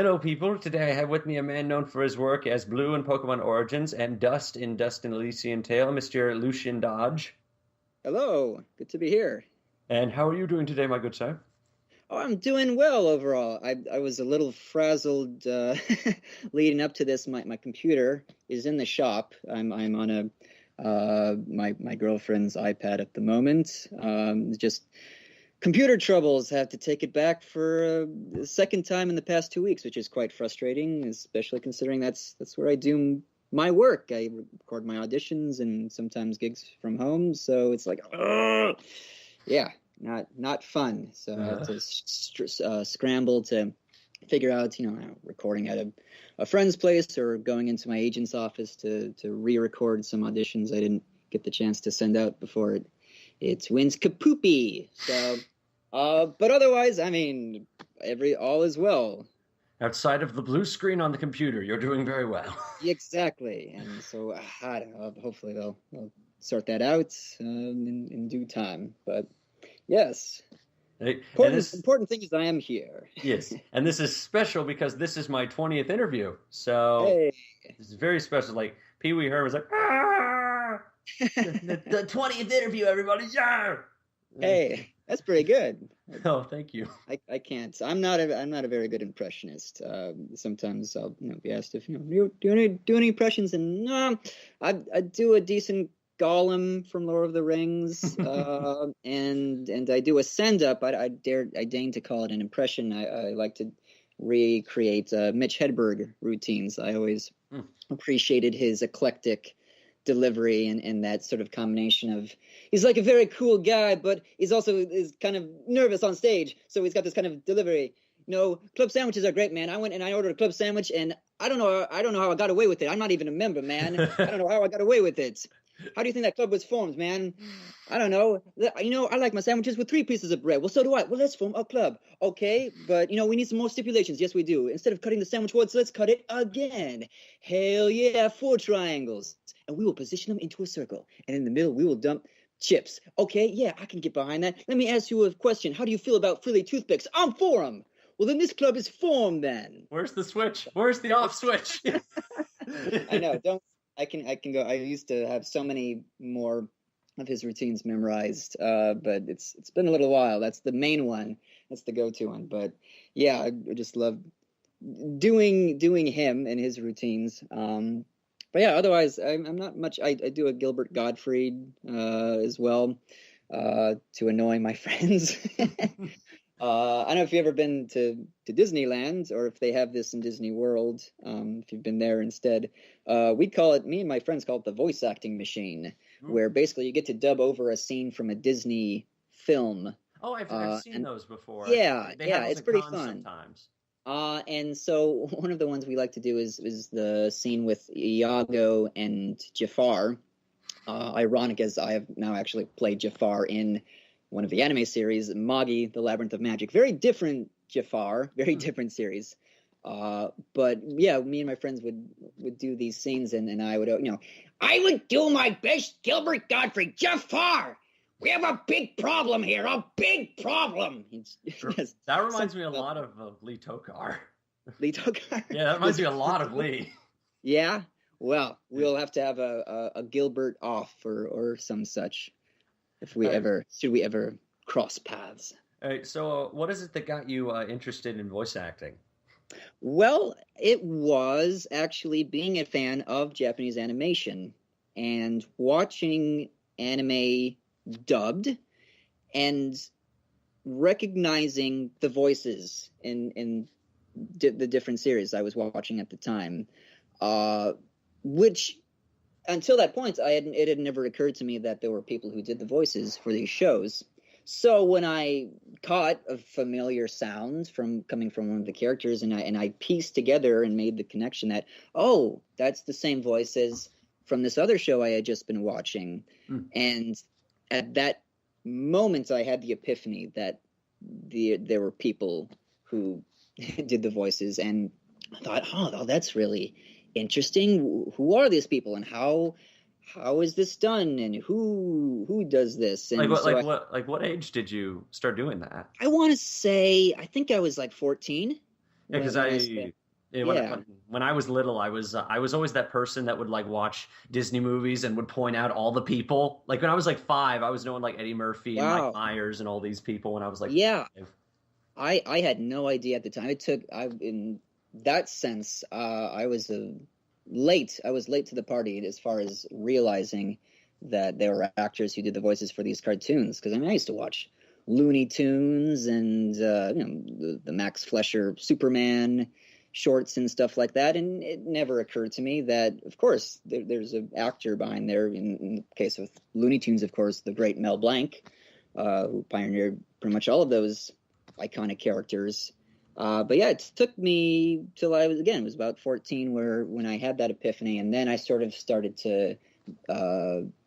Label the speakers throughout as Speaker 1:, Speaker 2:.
Speaker 1: Hello, people. Today I have with me a man known for his work as Blue in Pokemon Origins and Dust in Elysian Tail, Mr. Lucien Dodge.
Speaker 2: Hello, good to be here.
Speaker 1: And how are you doing today, my good sir?
Speaker 2: Oh, I'm doing well overall. I was a little frazzled leading up to this. My computer is in the shop. I'm on a my girlfriend's iPad at the moment. Just computer troubles. Have to take it back for the second time in the past 2 weeks, which is quite frustrating, especially considering that's where I do my work. I record my auditions and sometimes gigs from home. So it's like, ugh! Yeah, not fun. So I have
Speaker 1: Uh,
Speaker 2: to scramble to figure out, recording at a friend's place or going into my agent's office to re-record some auditions I didn't get the chance to send out before it wins kapoopy. So, but otherwise, I mean, all is well.
Speaker 1: Outside of the blue screen on the computer, you're doing very well.
Speaker 2: Exactly, and so I don't know. Hopefully they'll sort that out in due time. But yes.
Speaker 1: Hey, and
Speaker 2: Important
Speaker 1: this,
Speaker 2: important thing is I am here.
Speaker 1: yes, and this is special because this is my 20th interview. So
Speaker 2: Hey,
Speaker 1: this is very special. Like Pee Wee Herman was like, ah! The 20th interview, everybody, yeah!
Speaker 2: hey, that's pretty good.
Speaker 1: Oh, thank you.
Speaker 2: I can't. I'm not a very good impressionist. Sometimes I'll be asked if do any impressions, and no, I do a decent Gollum from Lord of the Rings, and I do a send up. I deign to call it an impression. I like to recreate Mitch Hedberg routines. I always
Speaker 1: Hmm.
Speaker 2: appreciated his eclectic delivery and that sort of combination of he's like a very cool guy, but he's also is kind of nervous on stage, so he's got this kind of delivery. Club sandwiches are great, man. I went and I ordered a club sandwich, and I don't know how I got away with it. I'm not even a member, man. I don't know how I got away with it. How do you think that club was formed, man? I don't know. I like my sandwiches with 3 pieces of bread. Well, so do I. Well, let's form a club. Okay, but we need some more stipulations. Yes, we do. Instead of cutting the sandwich once, let's cut it again. Hell yeah, 4 triangles. And we will position them into a circle. And in the middle, we will dump chips. Okay, yeah, I can get behind that. Let me ask you a question. How do you feel about frilly toothpicks? I'm for them. Well, then this club is formed then.
Speaker 1: Where's the switch? Where's the off switch?
Speaker 2: I know. Don't. I can go. I used to have so many more of his routines memorized, but it's been a little while. That's the main one. That's the go-to one. But yeah, I just love doing him and his routines. But yeah, otherwise, I'm not much. I do a Gilbert Gottfried as well to annoy my friends. I don't know if you've ever been to Disneyland or if they have this in Disney World. If you've been there instead, me and my friends call it the voice acting machine,
Speaker 1: Ooh.
Speaker 2: where basically you get to dub over a scene from a Disney film.
Speaker 1: Oh, I've seen
Speaker 2: And
Speaker 1: those before.
Speaker 2: yeah,
Speaker 1: They have
Speaker 2: yeah,
Speaker 1: those
Speaker 2: it's
Speaker 1: at
Speaker 2: pretty
Speaker 1: cons
Speaker 2: fun.
Speaker 1: sometimes.
Speaker 2: And so one of the ones we like to do is the scene with Iago and Jafar. Ironic as I have now actually played Jafar in one of the anime series, Magi, The Labyrinth of Magic. Very different Jafar, very
Speaker 1: Hmm.
Speaker 2: different series. But yeah, me and my friends would do these scenes, and I would, I would do my best, Gilbert Godfrey, Jafar. We have a big problem here, a big problem. Just
Speaker 1: That reminds me
Speaker 2: something
Speaker 1: a
Speaker 2: about
Speaker 1: lot of Lee Tokar.
Speaker 2: Lee Tokar.
Speaker 1: Yeah, that reminds me a lot of Lee.
Speaker 2: Yeah. Well, we'll have to have a Gilbert off or some such if we
Speaker 1: All right.
Speaker 2: ever should we ever cross paths.
Speaker 1: All right. So, what is it that got you interested in voice acting?
Speaker 2: Well, it was actually being a fan of Japanese animation and watching anime dubbed and recognizing the voices in the different series I was watching at the time, which until that point it had never occurred to me that there were people who did the voices for these shows. So when I caught a familiar sound from coming from one of the characters, and I pieced together and made the connection that, oh, that's the same voice as from this other show I had just been watching.
Speaker 1: Hmm.
Speaker 2: And at that moment I had the epiphany that there were people who did the voices, and I thought, oh, that's really interesting. Who are these people, and how is this done, and who does this?
Speaker 1: Like
Speaker 2: And
Speaker 1: what?
Speaker 2: so
Speaker 1: Like what age did you start doing that?
Speaker 2: I want to say I think I was like 14.
Speaker 1: Yeah, because
Speaker 2: when I say, yeah.
Speaker 1: when I was little, I was always that person that would like watch Disney movies and would point out all the people. Like when I was like 5, I was knowing like Eddie Murphy and Mike
Speaker 2: Wow.
Speaker 1: Myers and all these people when I was like
Speaker 2: Yeah.
Speaker 1: 5.
Speaker 2: I had no idea at the time. In that sense, I was late to the party as far as realizing that there were actors who did the voices for these cartoons. Because I mean, I used to watch Looney Tunes and the Max Fleischer Superman shorts and stuff like that, and it never occurred to me that, of course, there's an actor behind there. In the case of Looney Tunes, of course, the great Mel Blanc, who pioneered pretty much all of those iconic characters. But yeah, it took me till it was about 14 when I had that epiphany, and then I sort of started to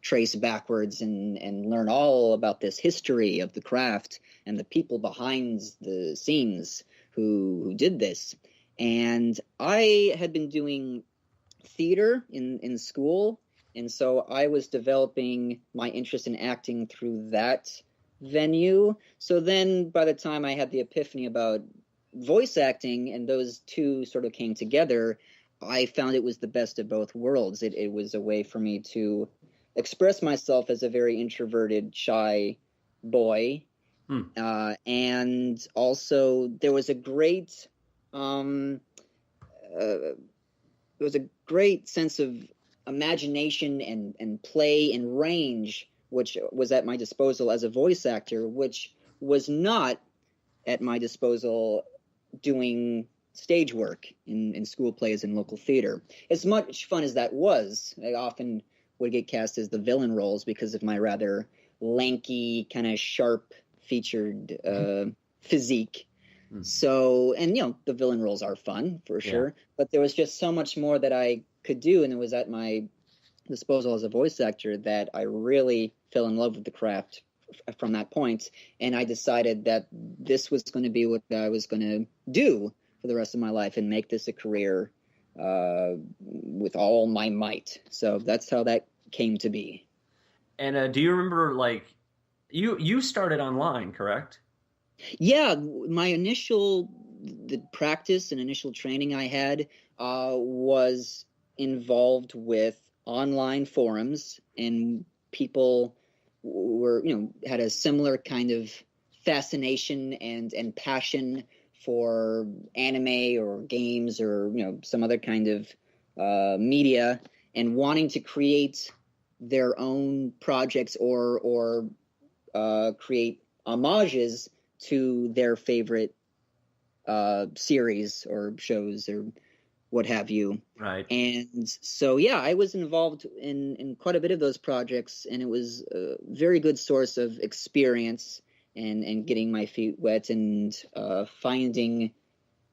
Speaker 2: trace backwards and learn all about this history of the craft and the people behind the scenes who did this. And I had been doing theater in school, and so I was developing my interest in acting through that venue. So then by the time I had the epiphany about voice acting and those two sort of came together, I found it was the best of both worlds. It was a way for me to express myself as a very introverted, shy boy. And also there was a great sense of imagination and play and range which was at my disposal as a voice actor, which was not at my disposal doing stage work in school plays and local theater. As much fun as that was, I often would get cast as the villain roles because of my rather lanky, kind of sharp-featured physique. So, and the villain roles are fun for sure, but there was just so much more that I could do, and it was at my disposal as a voice actor that I really fell in love with the craft from that point, and I decided that this was going to be what I was going to do for the rest of my life and make this a career with all my might. So that's how that came to be.
Speaker 1: And do you remember, like, you started online, correct?
Speaker 2: Yeah, the practice and initial training I had was involved with online forums, and people were, had a similar kind of fascination and passion for anime or games or, some other kind of media, and wanting to create their own projects or create homages to their favorite series or shows or what have you.
Speaker 1: Right.
Speaker 2: And so, yeah, I was involved in quite a bit of those projects, and it was a very good source of experience and getting my feet wet and finding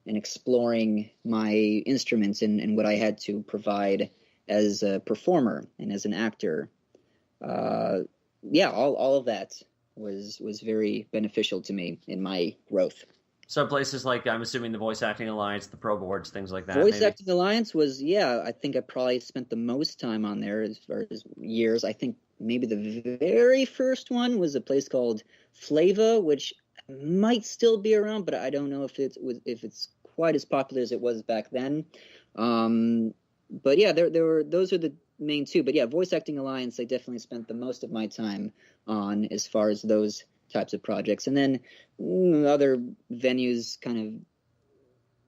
Speaker 2: and exploring my instruments and what I had to provide as a performer and as an actor. All of that was very beneficial to me in my growth.
Speaker 1: So places like, I'm assuming, the Voice Acting Alliance, the Pro Boards, things like that.
Speaker 2: Voice Acting Alliance was, I think I probably spent the most time on there as far as years. I think maybe the very first one was a place called Flava, which might still be around, but I don't know if it's quite as popular as it was back then. But yeah, those are the main two. But yeah, Voice Acting Alliance, I definitely spent the most of my time on as far as those types of projects. And then other venues kind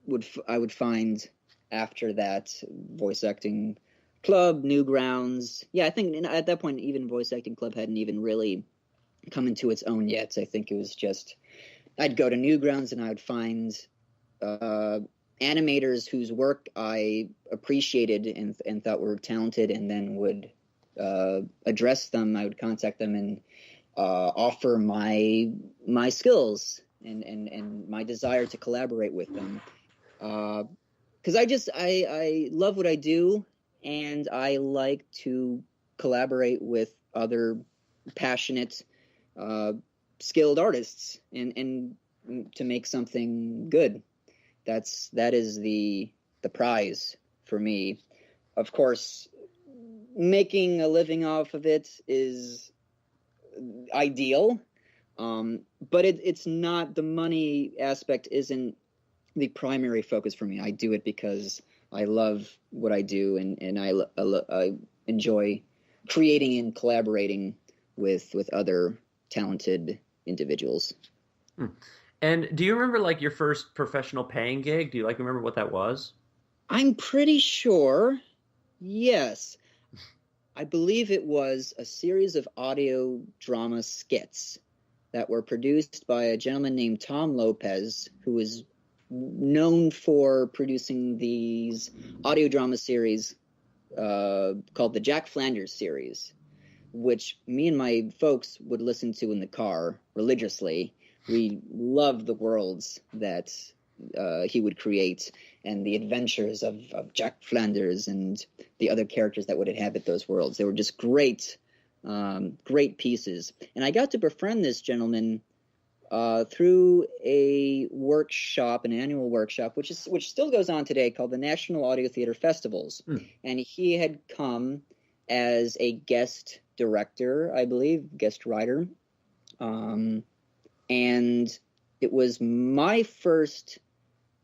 Speaker 2: of I would find after that: Voice Acting Club, Newgrounds. Yeah, I think at that point even Voice Acting Club hadn't even really come into its own yet. I think it was just I'd go to Newgrounds and I would find animators whose work I appreciated and thought were talented, and then would address them. I would contact them and offer my skills and my desire to collaborate with them, because I love what I do, and I like to collaborate with other passionate, skilled artists and to make something good. That is the prize for me. Of course, making a living off of it is ideal, but it's not, the money aspect isn't the primary focus for me. I do it because I love what I do, and I enjoy creating and collaborating with other talented individuals.
Speaker 1: Hmm. And do you remember like your first professional paying gig? Do you like remember what that was?
Speaker 2: I'm pretty sure, yes. I believe it was a series of audio drama skits that were produced by a gentleman named Tom Lopez, who was known for producing these audio drama series called the Jack Flanders series, which me and my folks would listen to in the car religiously. We loved the worlds that he would create and the adventures of Jack Flanders and the other characters that would inhabit those worlds. They were just great, great pieces. And I got to befriend this gentleman through a workshop, an annual workshop, which still goes on today, called the National Audio Theater Festivals. And he had come as a guest director, I believe, guest writer. And it was my first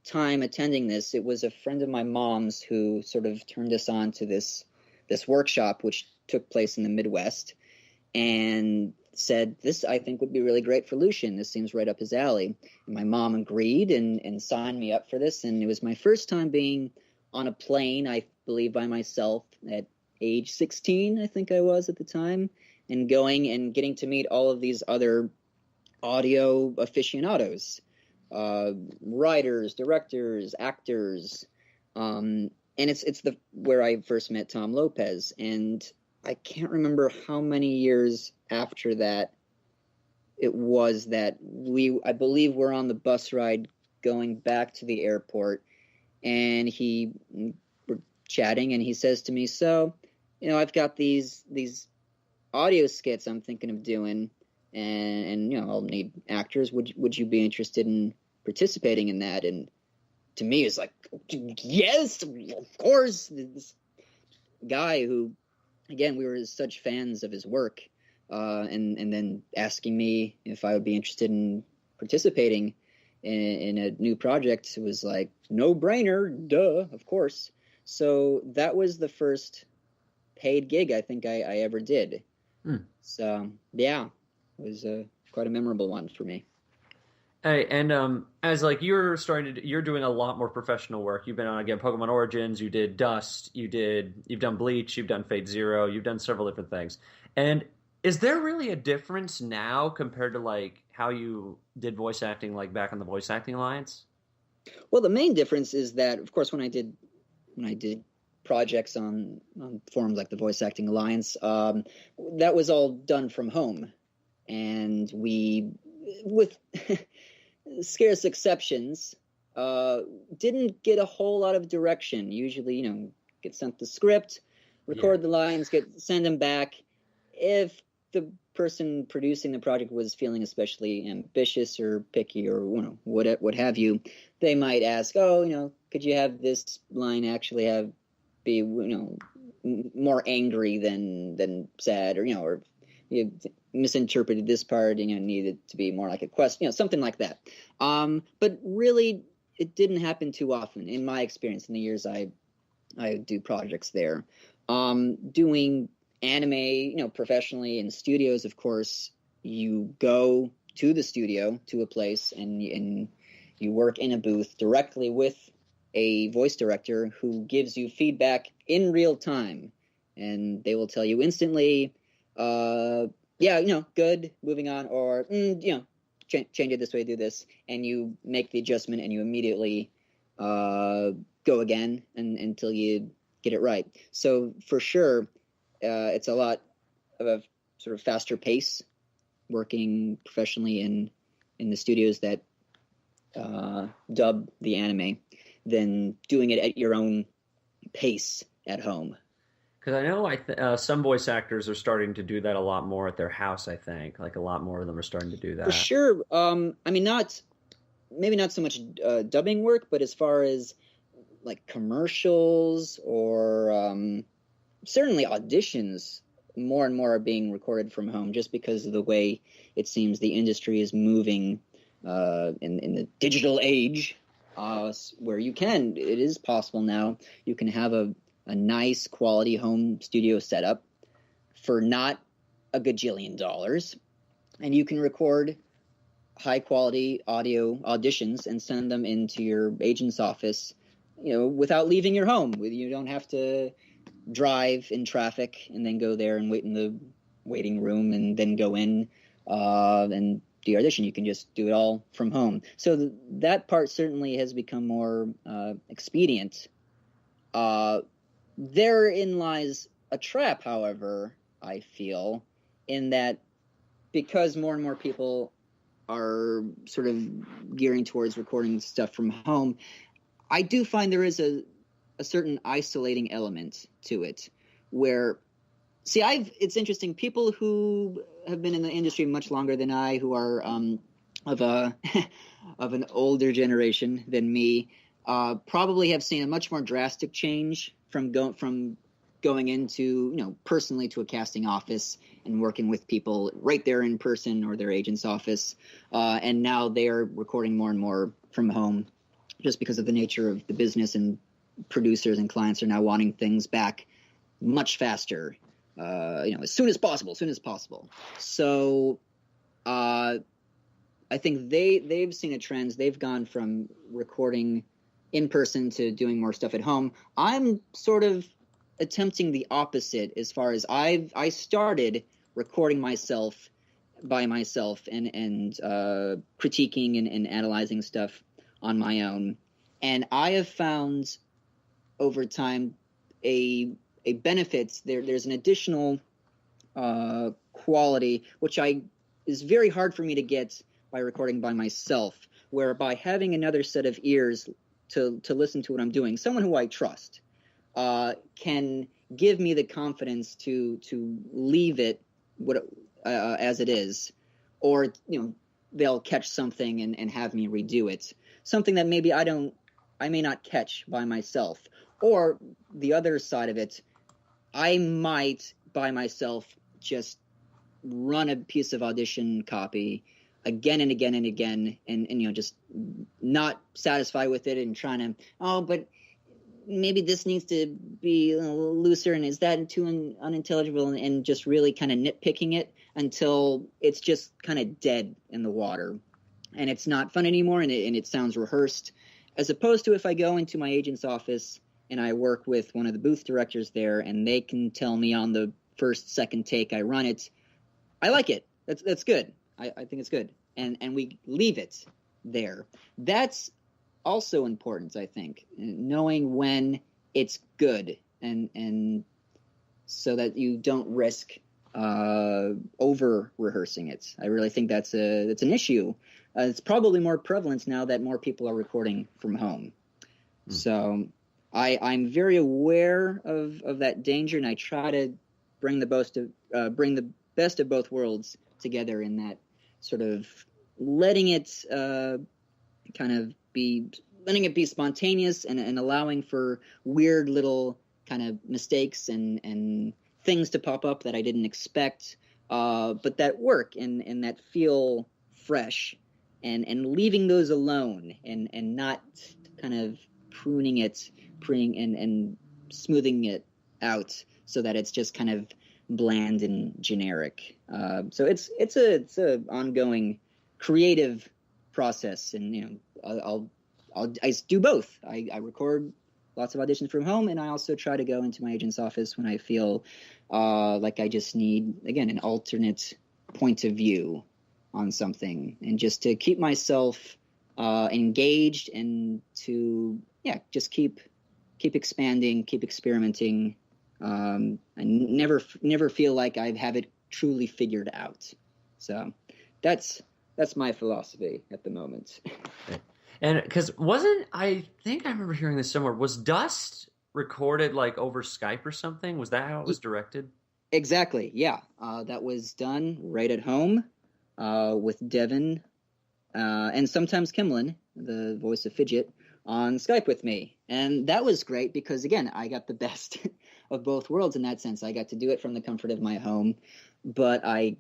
Speaker 2: time attending this. It was a friend of my mom's who sort of turned us on to this workshop, which took place in the Midwest, and said, this, I think, would be really great for Lucien. This seems right up his alley. And my mom agreed and signed me up for this. And it was my first time being on a plane, I believe, by myself at age 16, I think I was at the time, and going and getting to meet all of these other audio aficionados, writers, directors, actors, and it's where I first met Tom Lopez, and I can't remember how many years after that it was that I believe we're on the bus ride going back to the airport, and we're chatting, and he says to me, so, I've got these audio skits I'm thinking of doing, and I'll need actors. Would you be interested in participating in that? And to me, it's like, yes, of course. This guy who, again, we were such fans of his work, and then asking me if I would be interested in participating in a new project was like, no brainer, duh, of course. So that was the first paid gig I think I ever did. So yeah, it was quite a memorable one for me.
Speaker 1: Hey, and as like you're doing a lot more professional work. You've been on again Pokemon Origins. You did Dust. You've done Bleach. You've done Fate Zero. You've done several different things. And is there really a difference now compared to like how you did voice acting like back on the Voice Acting Alliance?
Speaker 2: Well, the main difference is that, of course, when I did projects on forums like the Voice Acting Alliance, that was all done from home, and we, with scarce exceptions, didn't get a whole lot of direction. Usually, get sent the script, record the lines, send them back. If the person producing the project was feeling especially ambitious or picky or what have you, they might ask, could you have this line actually be more angry than sad, or you misinterpreted this part, needed to be more like a question, something like that. But really, it didn't happen too often in my experience in the years I do projects there. Doing anime, professionally in studios, of course, you go to the studio, to a place, and you work in a booth directly with a voice director who gives you feedback in real time, and they will tell you instantly, good, moving on, or change it this way, do this, and you make the adjustment, and you immediately go again until you get it right. So for sure, it's a lot of a sort of faster pace working professionally in the studios that dub the anime than doing it at your own pace at home.
Speaker 1: Because I know some voice actors are starting to do that a lot more at their house. I think like a lot more of them are starting to do that.
Speaker 2: For sure. Maybe not so much dubbing work, but as far as like commercials or certainly auditions, more and more are being recorded from home, just because of the way it seems the industry is moving in the digital age. where it is possible now. You can have a nice quality home studio setup for not a gajillion dollars, and you can record high quality audio auditions and send them into your agent's office, without leaving your home. You don't have to drive in traffic and then go there and wait in the waiting room and then go in and do your audition. You can just do it all from home. So that part certainly has become more expedient. Therein lies a trap, however, I feel, in that because more and more people are sort of gearing towards recording stuff from home, I do find there is a certain isolating element to it where, it's interesting, people who have been in the industry much longer than I, who are of an older generation than me, probably have seen a much more drastic change from going into, personally to a casting office and working with people right there in person or their agent's office. And now they are recording more and more from home just because of the nature of the business, and producers and clients are now wanting things back much faster, as soon as possible. So I think they've seen a trend. They've gone from recording in person to doing more stuff at home. I'm sort of attempting the opposite, as far as I started recording myself by myself and critiquing and analyzing stuff on my own, and I have found over time a benefit. There's an additional quality which is very hard for me to get by recording by myself, where by having another set of ears to listen to what I'm doing, someone who I trust can give me the confidence to leave it as it is, or they'll catch something and have me redo it, something that maybe I may not catch by myself. Or the other side of it, I might by myself just run a piece of audition copy again and again and again, and just not satisfied with it and trying to, but maybe this needs to be a little looser, and is that too unintelligible, and just really kind of nitpicking it until it's just kind of dead in the water and it's not fun anymore, and it sounds rehearsed. As opposed to if I go into my agent's office and I work with one of the booth directors there, and they can tell me on the first, second take I run it, I like it. That's good. I think it's good. And we leave it there. That's also important, I think, knowing when it's good, and so that you don't risk over rehearsing it. I really think that's an issue. It's probably more prevalent now that more people are recording from home. So I'm very aware of that danger, and I try to bring the best of both worlds together in that sort of letting it be spontaneous, and allowing for weird little kind of mistakes and things to pop up that I didn't expect, but that work and that feel fresh, and leaving those alone, and not kind of pruning and smoothing it out so that it's just kind of bland and generic. So it's a ongoing creative process, and I do both. I record lots of auditions from home, and I also try to go into my agent's office when I feel like I just need, again, an alternate point of view on something, and just to keep myself engaged, and to just keep expanding, keep experimenting. I never feel like I have it truly figured out. So that's my philosophy at the moment.
Speaker 1: And because I think I remember hearing this somewhere, was Dust recorded like over Skype or something? Was that how it was directed?
Speaker 2: Exactly, yeah. That was done right at home with Devin and sometimes Kimlin, the voice of Fidget, on Skype with me. And that was great because, again, I got the best of both worlds in that sense. I got to do it from the comfort of my home, but I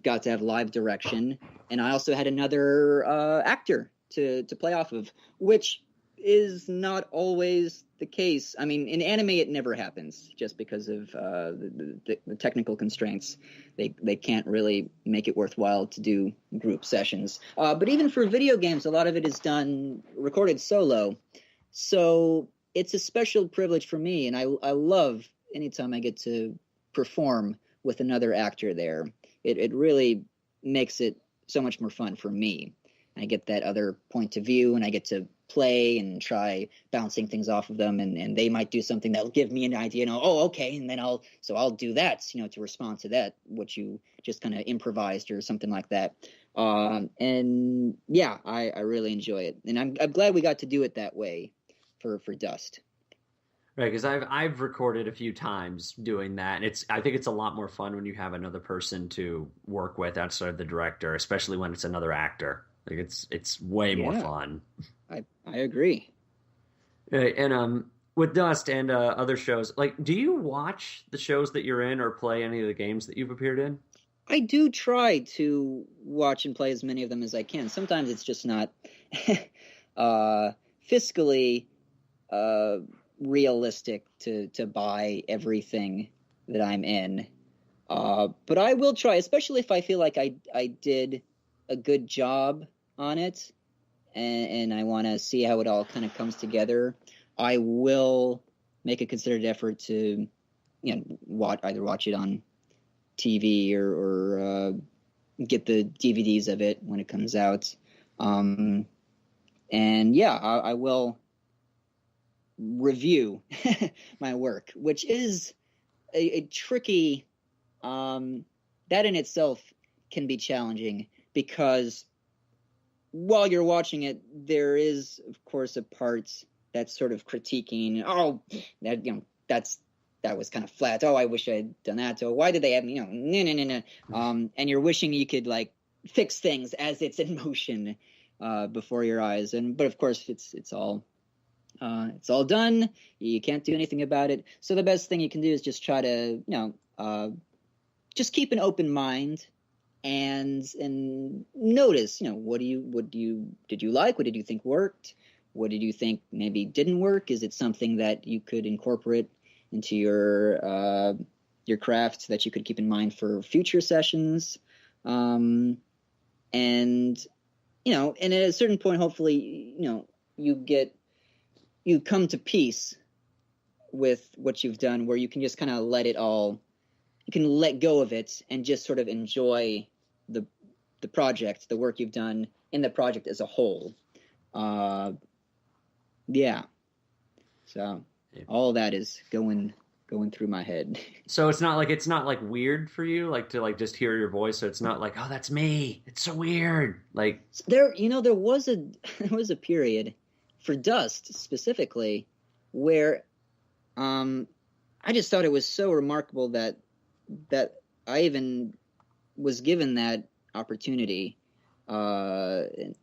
Speaker 2: got to have live direction, and I also had another actor to play off of, which is not always the case. I mean, in anime, it never happens just because of the technical constraints. They can't really make it worthwhile to do group sessions. But even for video games, a lot of it is done recorded solo. So it's a special privilege for me, and I love anytime I get to perform with another actor there. It really makes it so much more fun for me. I get that other point of view, and I get to play and try bouncing things off of them, and they might do something that'll give me an idea, oh, okay, and then I'll do that, to respond to that, what you just kind of improvised or something like that. And yeah, I really enjoy it, and I'm glad we got to do it that way for Dust.
Speaker 1: Right, because I've recorded a few times doing that, and I think it's a lot more fun when you have another person to work with outside of the director, especially when it's another actor. Like it's way more fun.
Speaker 2: I agree.
Speaker 1: And with Dust and other shows, like, do you watch the shows that you're in or play any of the games that you've appeared in?
Speaker 2: I do try to watch and play as many of them as I can. Sometimes it's just not fiscally realistic to buy everything that I'm in. But I will try, especially if I feel like I did a good job on it, and I want to see how it all kind of comes together. I will make a considered effort to, either watch it on TV or get the DVDs of it when it comes out. And yeah, I will review my work, which is a tricky. That in itself can be challenging because while you're watching it, there is, of course, a part that's sort of critiquing. Oh, that was kind of flat. Oh, I wish I had done that. Oh, why did they have me? No. And you're wishing you could fix things as it's in motion before your eyes. But of course, it's all done. You can't do anything about it. So the best thing you can do is just try to just keep an open mind. And notice, what did you like? What did you think worked? What did you think maybe didn't work? Is it something that you could incorporate into your craft that you could keep in mind for future sessions? And at a certain point, hopefully, you come to peace with what you've done, where you can just kind of you can let go of it and just sort of enjoy the project, the work you've done in the project as a whole. Yeah. So all that is going through my head.
Speaker 1: So it's not like weird for you, to just hear your voice. So it's not like, oh, that's me. It's so weird.
Speaker 2: There was a period for Dust specifically where I just thought it was so remarkable that I even was given that opportunity to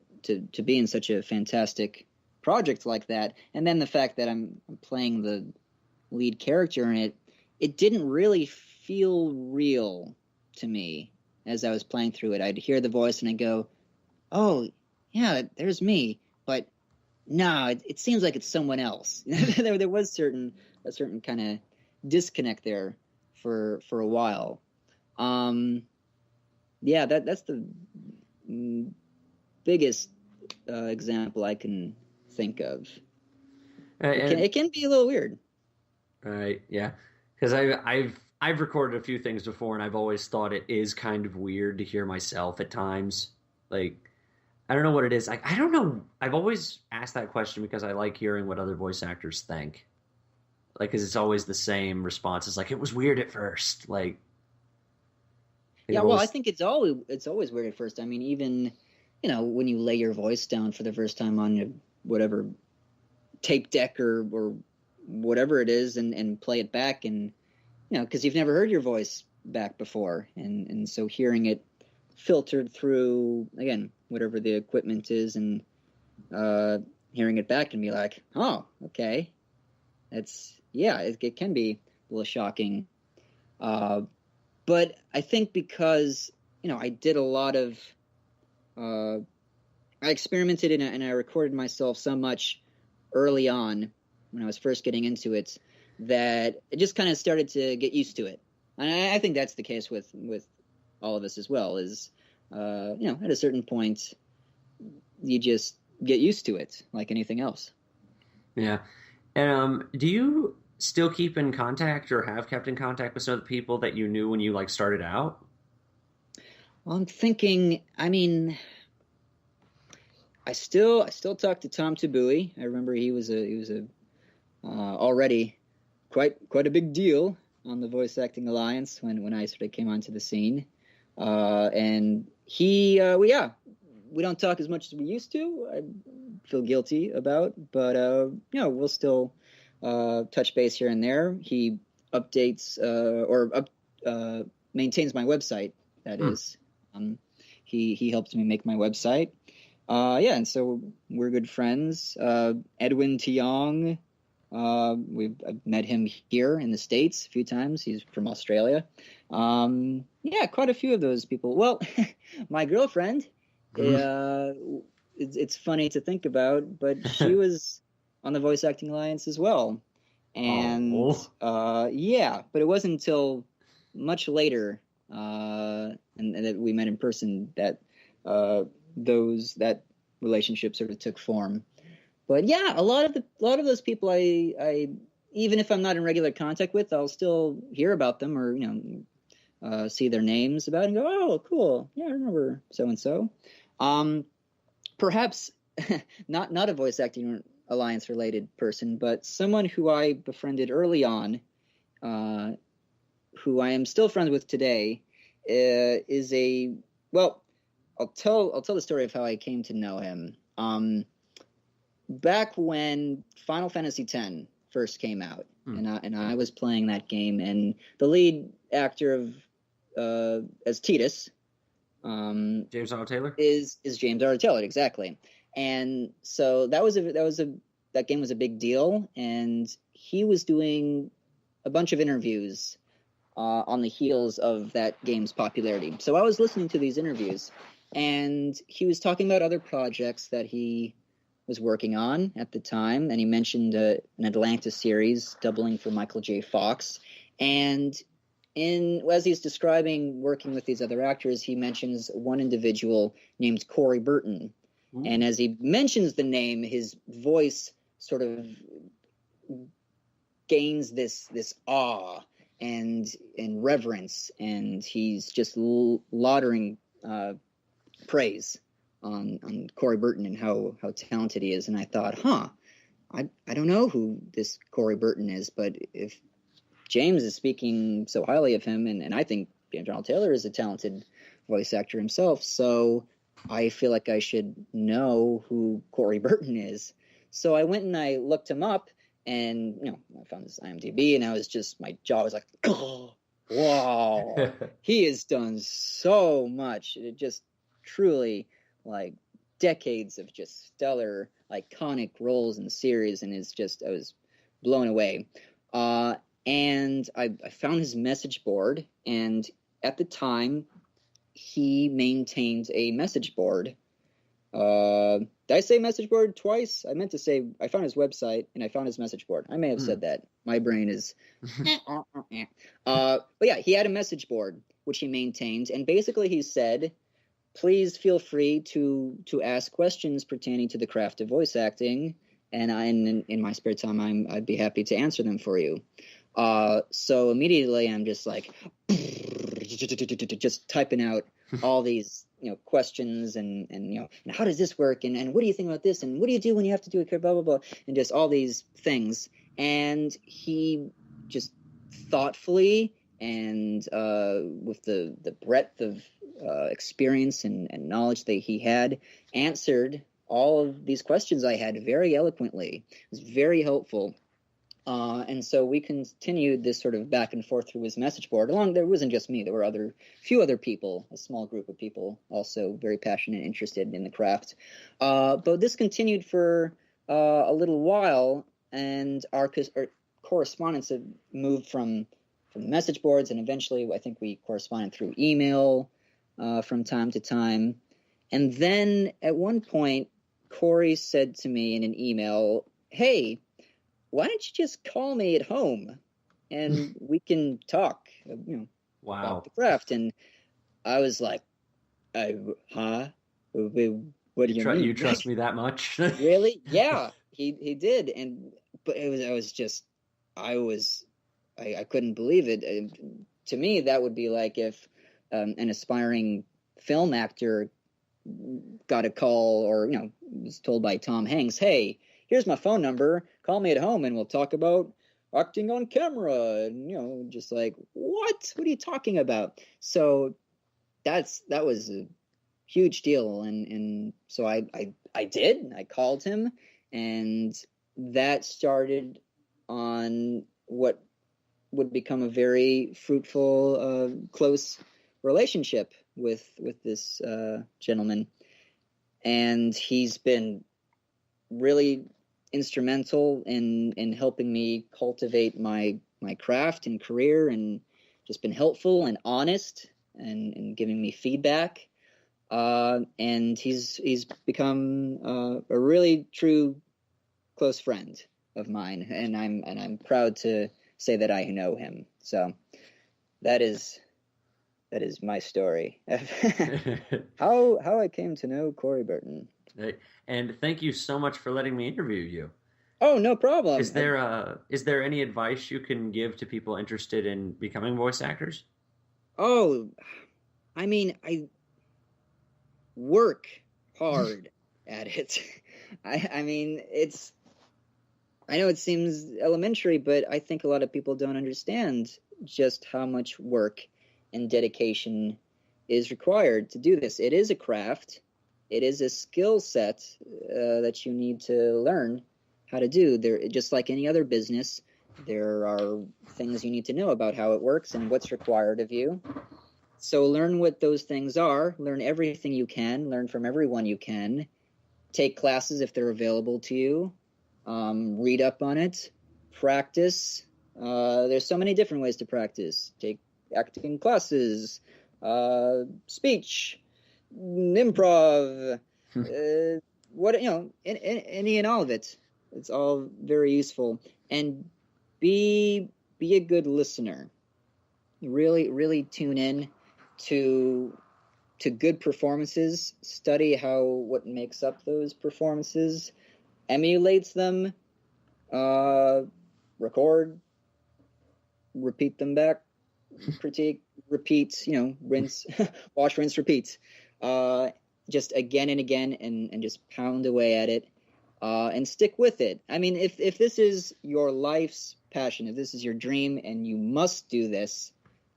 Speaker 2: be in such a fantastic project like that. And then the fact that I'm playing the lead character in it didn't really feel real to me as I was playing through it. I'd hear the voice and I'd go, oh, yeah, there's me. But no, it seems like it's someone else. There was a certain kind of disconnect there for a while. Yeah, that's the biggest example I can think of. It can be a little weird.
Speaker 1: Right, yeah, because I've recorded a few things before, and I've always thought it is kind of weird to hear myself at times. I don't know what it is. I don't know. I've always asked that question because I like hearing what other voice actors think. Because it's always the same response. It's it was weird at first.
Speaker 2: Yeah, well, I think it's always weird at first. I mean, even when you lay your voice down for the first time on your whatever tape deck or whatever it is, and play it back, and because you've never heard your voice back before, and so hearing it filtered through again whatever the equipment is, and hearing it back and be like, oh, okay, it can be a little shocking. But I think because, I did a lot of, I experimented and I recorded myself so much early on when I was first getting into it that I just kind of started to get used to it. And I think that's the case with all of us as well, is, at a certain point, you just get used to it like anything else.
Speaker 1: Yeah. And do you still keep in contact or have kept in contact with some of the people that you knew when you like started out?
Speaker 2: Well, I'm thinking, I mean, I still talk to Tom Tabui. I remember he was a already quite a big deal on the Voice Acting Alliance when I sort of came onto the scene. And we don't talk as much as we used to. I feel guilty about, but we'll still touch base here and there. He updates maintains my website. That is, he helped me make my website. And so we're good friends. Edwin Tiong, I've met him here in the States a few times. He's from Australia. Quite a few of those people. Well, my girlfriend, it's funny to think about, but she was on the Voice Acting Alliance as well. And but it wasn't until much later and that we met in person that that relationship sort of took form. But yeah, a lot of those people I even if I'm not in regular contact with, I'll still hear about them or see their names about it and go, oh, cool, yeah, I remember so and so. Perhaps not a Voice Acting Alliance related person, but someone who I befriended early on, who I am still friends with today, is I'll tell the story of how I came to know him. Back when Final Fantasy X first came out, and I was playing that game, and the lead actor of as Tidus,
Speaker 1: James Arnold Taylor
Speaker 2: is James Arnold Taylor, exactly. And so that game was a big deal, and he was doing a bunch of interviews on the heels of that game's popularity. So I was listening to these interviews, and he was talking about other projects that he was working on at the time, and he mentioned an Atlanta series doubling for Michael J. Fox. And as he's describing working with these other actors, he mentions one individual named Corey Burton. Ooh. And as he mentions the name, his voice sort of gains this awe and reverence, and he's just lauding praise on Corey Burton and how talented he is. And I thought, I don't know who this Corey Burton is, but if James is speaking so highly of him, and I think James Arnold Taylor is a talented voice actor himself, so I feel like I should know who Corey Burton is. So I went and I looked him up, and I found his IMDb, and my jaw was like, oh, wow, he has done so much. It just truly, like, decades of just stellar, iconic roles in the series, and I was blown away. And I found his message board, and at the time, he maintained a message board. Did I say message board twice? I meant to say I found his website and I found his message board. I may have said that. My brain is... But yeah, he had a message board, which he maintained, and basically he said, please feel free to ask questions pertaining to the craft of voice acting, and in my spare time, I'd be happy to answer them for you. So immediately I'm just like, just typing out all these, questions and and how does this work? And what do you think about this? And what do you do when you have to do it? Blah, blah, blah. And just all these things. And he just thoughtfully and with the breadth of experience and knowledge that he had, answered all of these questions I had very eloquently. It was very helpful. And so we continued this sort of back and forth through his message board. There wasn't just me. There were a few other people, a small group of people, also very passionate and interested in the craft. But this continued for a little while, and our correspondence had moved from message boards, and eventually I think we corresponded through email from time to time. And then at one point, Corey said to me in an email, hey, why don't you just call me at home and we can talk, about
Speaker 1: Wow.
Speaker 2: the craft? And I was like, huh? What do you
Speaker 1: You
Speaker 2: mean?
Speaker 1: trust me that much?
Speaker 2: Really? Yeah, he did. But I couldn't believe it. To me, that would be like if an aspiring film actor got a call, or was told by Tom Hanks, "Hey, here's my phone number. Call me at home, and we'll talk about acting on camera." And just like, what are you talking about? So that was a huge deal, and so I did. I called him, and that started on what would become a very fruitful, close relationship with this gentleman, and he's been really instrumental in helping me cultivate my craft and career, and just been helpful and honest, and giving me feedback. And he's become a really true close friend of mine, and I'm proud to say that I know him. So that is my story. How I came to know Corey Burton.
Speaker 1: And thank you so much for letting me interview you.
Speaker 2: Oh, no problem.
Speaker 1: Is there any advice you can give to people interested in becoming voice actors?
Speaker 2: Oh, I mean, I work hard at it. I mean, I know it seems elementary, but I think a lot of people don't understand just how much work and dedication is required to do this. It is a craft. It is a skill set that you need to learn how to do. There, just like any other business, there are things you need to know about how it works and what's required of you. So learn what those things are. Learn everything you can. Learn from everyone you can. Take classes if they're available to you. Read up on it. Practice. There's so many different ways to practice. Take acting classes, speech, improv, any and all of it. It's all very useful. And be a good listener. Really, really tune in to good performances. Study what makes up those performances, emulates them, record, repeat them back, critique, repeat, rinse, wash, rinse, repeat. Just again and again, and just pound away at it, and stick with it. I mean, if this is your life's passion, if this is your dream and you must do this,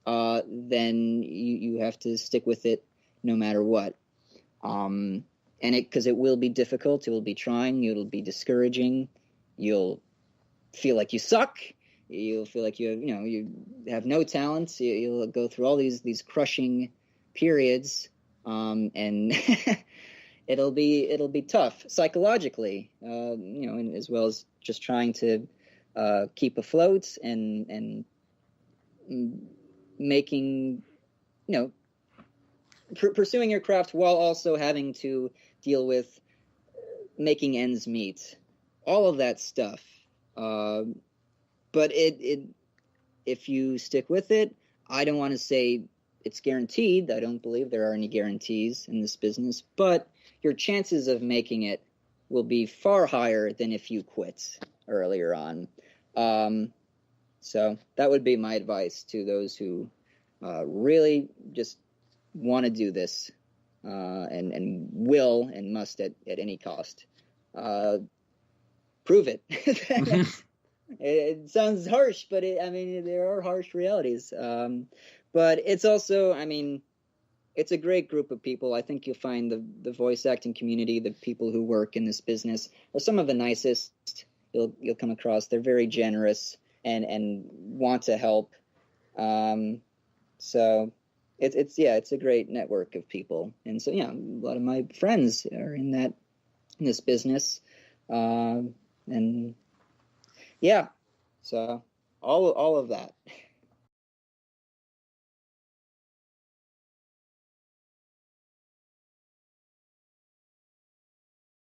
Speaker 2: then you have to stick with it no matter what. And because it will be difficult, it will be trying, it'll be discouraging, you'll feel like you suck, you'll feel like you have no talent, you'll go through all these crushing periods, and it'll be tough psychologically, and as well as just trying to keep afloat and making, pursuing your craft while also having to deal with making ends meet, all of that stuff. But if you stick with it, I don't want to say it's guaranteed. I don't believe there are any guarantees in this business, but your chances of making it will be far higher than if you quit earlier on. So that would be my advice to those who really just want to do this, and will and must at any cost. Prove it. It sounds harsh, but there are harsh realities. But it's also, it's a great group of people. I think you'll find the voice acting community, the people who work in this business, are some of the nicest you'll come across. They're very generous and want to help. So it's a great network of people. And so, a lot of my friends are in this business. And yeah, so all of that.